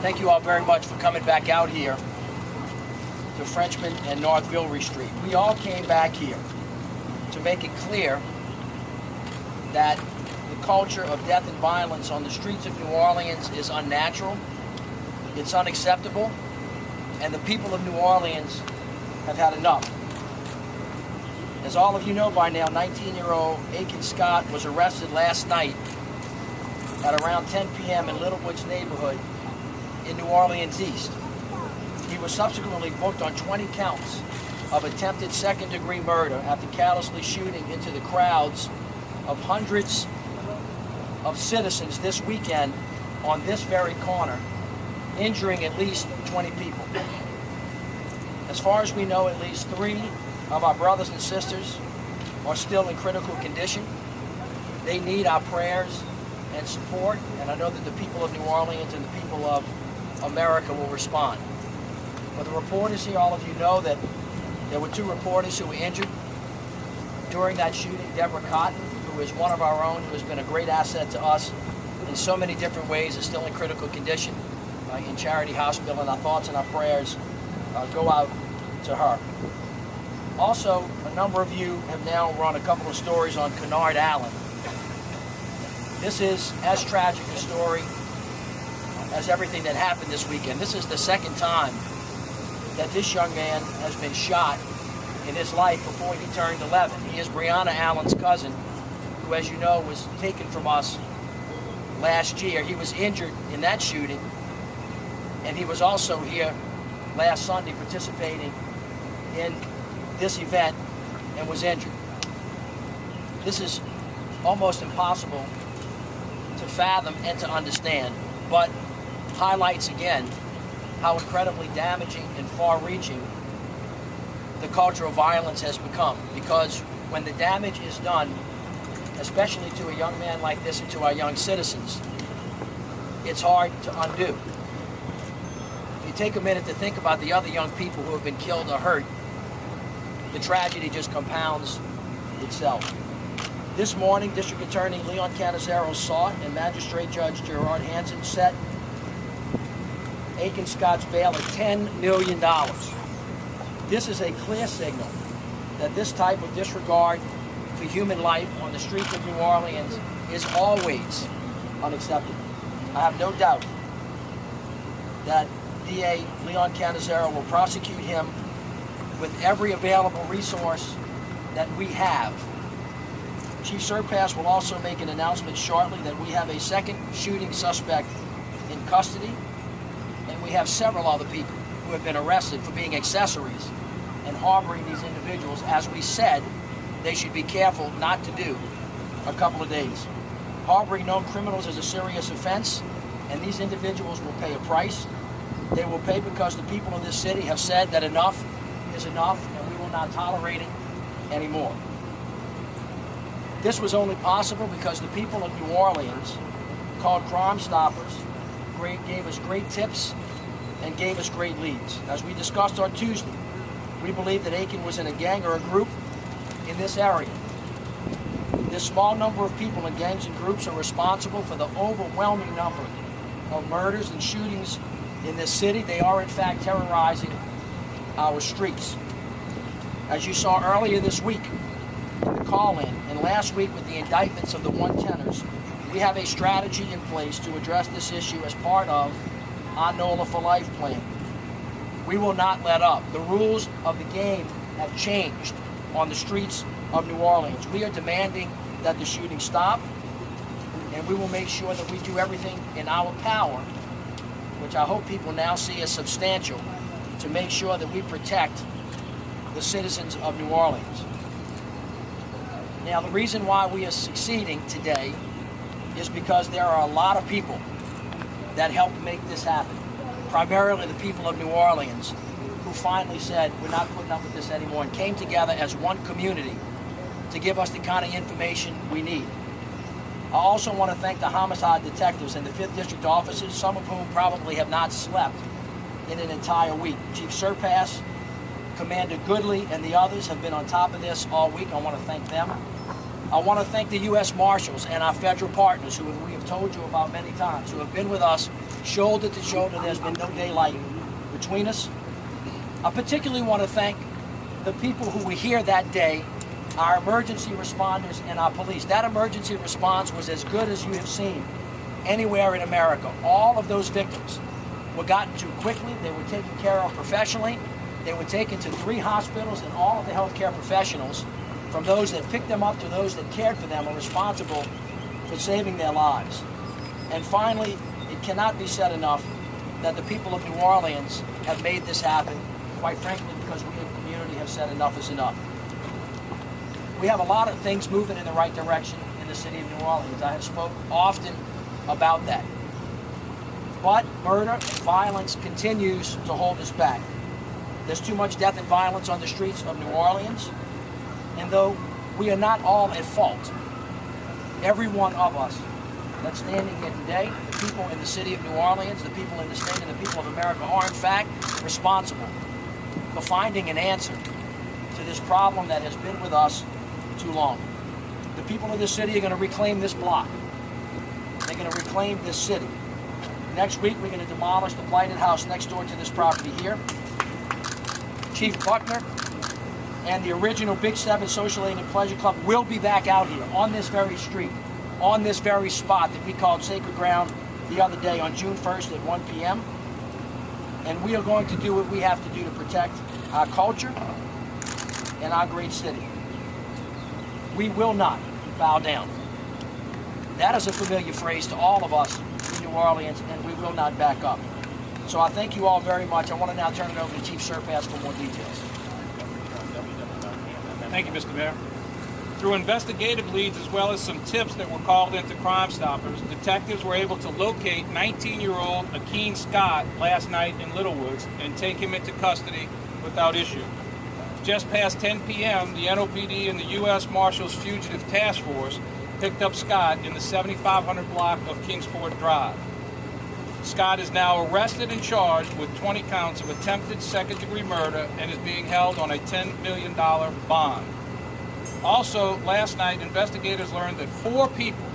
Thank you all very much for coming back out here to Frenchman and North Villeray Street. We all came back here to make it clear that the culture of death and violence on the streets of New Orleans is unnatural, it's unacceptable, and the people of New Orleans have had enough. As all of you know by now, 19-year-old Aiken Scott was arrested last night at around 10 p.m. in Little Woods neighborhood in New Orleans East. He was subsequently booked on 20 counts of attempted second-degree murder after callously shooting into the crowds of hundreds of citizens this weekend on this very corner, injuring at least 20 people. As far as we know, at least 3 of our brothers and sisters are still in critical condition. They need our prayers and support, and I know that the people of New Orleans and the people of America will respond. For the reporters here, all of you know that there were 2 reporters who were injured during that shooting. Deborah Cotton, who is one of our own, who has been a great asset to us in so many different ways, is still in critical condition in Charity Hospital, and our thoughts and our prayers go out to her. Also, a number of you have now run a couple of stories on Kennard Allen. This is as tragic a story as everything that happened this weekend. This is the second time that this young man has been shot in his life before he turned 11. He is Breonna Allen's cousin, who, as you know, was taken from us last year. He was injured in that shooting, and he was also here last Sunday participating in this event and was injured. This is almost impossible to fathom and to understand, but highlights again how incredibly damaging and far-reaching the culture of violence has become. Because when the damage is done, especially to a young man like this and to our young citizens, it's hard to undo. If you take a minute to think about the other young people who have been killed or hurt, the tragedy just compounds itself. This morning, District Attorney Leon Cannizzaro sought and Magistrate Judge Gerard Hansen set Aiken Scott's bail at $10 million. This is a clear signal that this type of disregard for human life on the streets of New Orleans is always unacceptable. I have no doubt that DA Leon Cannizzaro will prosecute him with every available resource that we have. Chief Surpass will also make an announcement shortly that we have a second shooting suspect in custody, and we have several other people who have been arrested for being accessories and harboring these individuals, as we said they should be careful not to do a couple of days. Harboring known criminals is a serious offense, and these individuals will pay a price. They will pay because the people of this city have said that enough is enough, and we will not tolerate it anymore. This was only possible because the people of New Orleans called Crime Stoppers, gave us great tips and gave us great leads. As we discussed on Tuesday, we believe that Aiken was in a gang or a group in this area. This small number of people in gangs and groups are responsible for the overwhelming number of murders and shootings in this city. They are in fact terrorizing our streets. As you saw earlier this week in the call-in, and last week with the indictments of the 110ers, we have a strategy in place to address this issue as part of our NOLA for Life plan. We will not let up. The rules of the game have changed on the streets of New Orleans. We are demanding that the shooting stop, and we will make sure that we do everything in our power, which I hope people now see as substantial, to make sure that we protect the citizens of New Orleans. Now, the reason why we are succeeding today is because there are a lot of people that helped make this happen. Primarily the people of New Orleans, who finally said, we're not putting up with this anymore, and came together as one community to give us the kind of information we need. I also want to thank the homicide detectives and the 5th District officers, some of whom probably have not slept in an entire week. Chief Surpass, Commander Goodley, and the others have been on top of this all week. I want to thank them. I want to thank the U.S. Marshals and our federal partners, who we have told you about many times, who have been with us shoulder to shoulder. There's been no daylight between us. I particularly want to thank the people who were here that day, our emergency responders and our police. That emergency response was as good as you have seen anywhere in America. All of those victims were gotten to quickly. They were taken care of professionally. They were taken to 3 hospitals, and all of the healthcare professionals, from those that picked them up to those that cared for them, are responsible for saving their lives. And finally, it cannot be said enough that the people of New Orleans have made this happen, quite frankly, because we as a community have said enough is enough. We have a lot of things moving in the right direction in the city of New Orleans. I have spoken often about that. But murder and violence continues to hold us back. There's too much death and violence on the streets of New Orleans. And though we are not all at fault, every one of us that's standing here today, the people in the city of New Orleans, the people in the state, and the people of America are in fact responsible for finding an answer to this problem that has been with us too long. The people of this city are going to reclaim this block. They're going to reclaim this city. Next week, we're going to demolish the blighted house next door to this property here. Chief Buckner and the original Big 7 Social Aid and Pleasure Club will be back out here on this very street, on this very spot that we called Sacred Ground the other day on June 1st at 1 p.m. And we are going to do what we have to do to protect our culture and our great city. We will not bow down. That is a familiar phrase to all of us in New Orleans, and we will not back up. So I thank you all very much. I want to now turn it over to Chief Surpass for more details. Thank you, Mr. Mayor. Through investigative leads as well as some tips that were called into Crime Stoppers, detectives were able to locate 19-year-old Akeem Scott last night in Little Woods and take him into custody without issue. Just past 10 p.m., the NOPD and the U.S. Marshals Fugitive Task Force picked up Scott in the 7500 block of Kingsport Drive. Scott is now arrested and charged with 20 counts of attempted second-degree murder and is being held on a $10 million bond. Also, last night, investigators learned that 4 people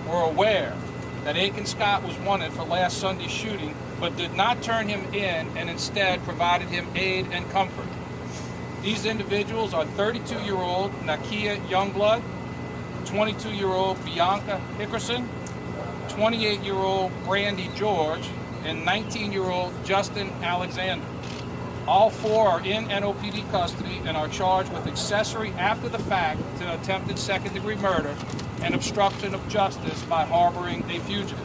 were aware that Aiken Scott was wanted for last Sunday's shooting, but did not turn him in and instead provided him aid and comfort. These individuals are 32-year-old Nakia Youngblood, 22-year-old Bianca Hickerson, 28-year-old Brandy George, and 19-year-old Justin Alexander. All 4 are in NOPD custody and are charged with accessory after the fact to attempted second-degree murder and obstruction of justice by harboring a fugitive.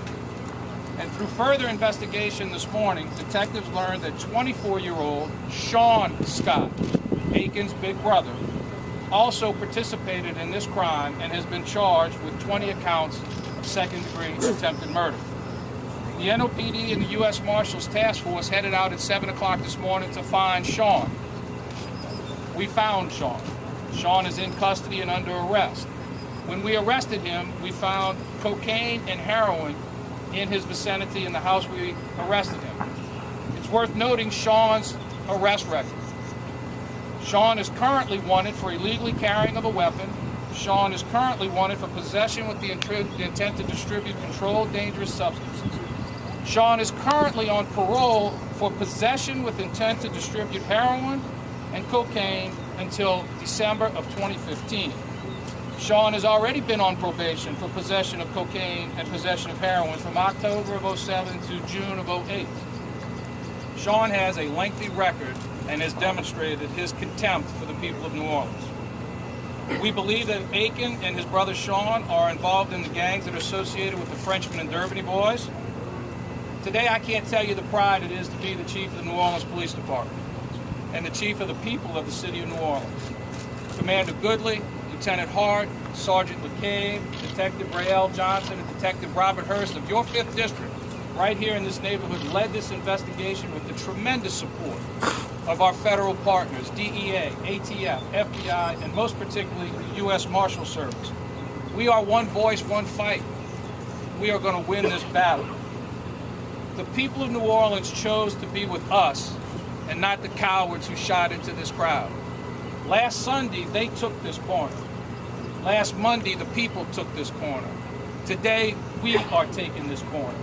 And through further investigation this morning, detectives learned that 24-year-old Sean Scott, Aiken's big brother, also participated in this crime and has been charged with 20 accounts of second-degree attempted murder. The NOPD and the U.S. Marshals Task Force headed out at 7 o'clock this morning to find Sean. We found Sean. Sean is in custody and under arrest. When we arrested him, we found cocaine and heroin in his vicinity in the house we arrested him. It's worth noting Sean's arrest record. Sean is currently wanted for illegally carrying of a weapon. Sean is currently wanted for possession with the intent to distribute controlled dangerous substances. Sean is currently on parole for possession with intent to distribute heroin and cocaine until December of 2015. Sean has already been on probation for possession of cocaine and possession of heroin from October of 07 to June of 08. Sean has a lengthy record and has demonstrated his contempt for the people of New Orleans. We believe that Aiken and his brother Sean are involved in the gangs that are associated with the Frenchman and Derby boys. Today, I can't tell you the pride it is to be the chief of the New Orleans Police Department and the chief of the people of the city of New Orleans. Commander Goodley, Lieutenant Hart, Sergeant McCabe, Detective Rael Johnson, and Detective Robert Hurst of your 5th District, right here in this neighborhood, led this investigation with the tremendous support of our federal partners, DEA, ATF, FBI, and most particularly the U.S. Marshal Service. We are one voice, one fight. We are going to win this battle. The people of New Orleans chose to be with us and not the cowards who shot into this crowd. Last Sunday, they took this corner. Last Monday, the people took this corner. Today, we are taking this corner.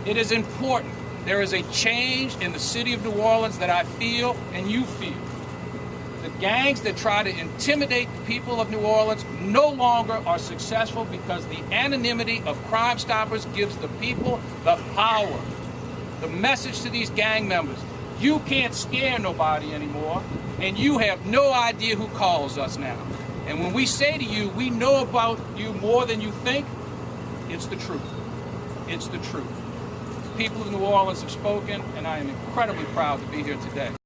It is important. There is a change in the city of New Orleans that I feel and you feel. The gangs that try to intimidate the people of New Orleans no longer are successful because the anonymity of Crime Stoppers gives the people the power. The message to these gang members: you can't scare nobody anymore, and you have no idea who calls us now. And when we say to you, we know about you more than you think, it's the truth. It's the truth. The people of New Orleans have spoken, and I am incredibly proud to be here today.